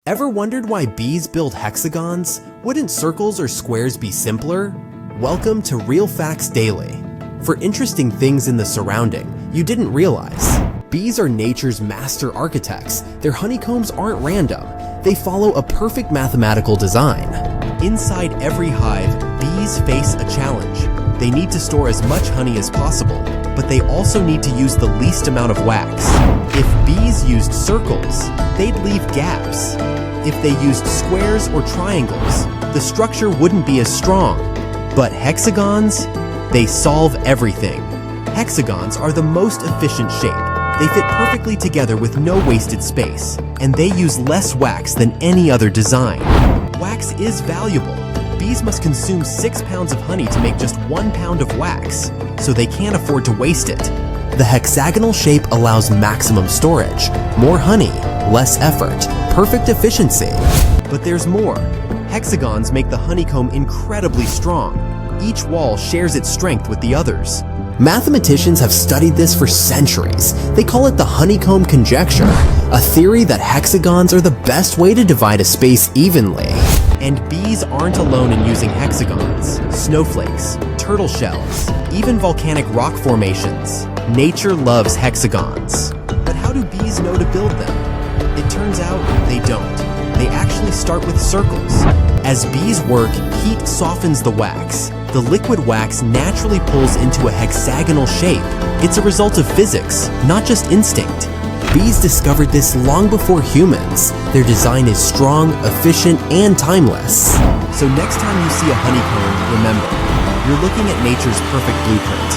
Ever wondered why bees build hexagons? Wouldn't circles or squares be simpler? Welcome to Real Facts Daily. For interesting things in the surrounding you didn't realize. Bees are nature's master architects. Their honeycombs aren't random. They follow a perfect mathematical design. Inside every hive, bees face a challenge. They need to store as much honey as possible, but they also need to use the least amount of wax. If bees used circles, they'd leave gaps. If they used squares or triangles, the structure wouldn't be as strong. But hexagons? They solve everything. Hexagons are the most efficient shape. They fit perfectly together with no wasted space, and they use less wax than any other design. Wax is valuable. Bees must consume 6 pounds of honey to make just 1 pound of wax, so they can't afford to waste it. The hexagonal shape allows maximum storage, more honey, less effort, perfect efficiency. But there's more. Hexagons make the honeycomb incredibly strong. Each wall shares its strength with the others. Mathematicians have studied this for centuries. They call it the honeycomb conjecture, a theory that hexagons are the best way to divide a space evenly. And bees aren't alone in using hexagons. Snowflakes, turtle shells, even volcanic rock formations. Nature loves hexagons. But how do bees know to build them? It turns out they don't. They actually start with circles. As bees work, heat softens the wax. The liquid wax naturally pulls into a hexagonal shape. It's a result of physics, not just instinct. Bees discovered this long before humans. Their design is strong, efficient, and timeless. So next time you see a honeycomb, remember, you're looking at nature's perfect blueprint.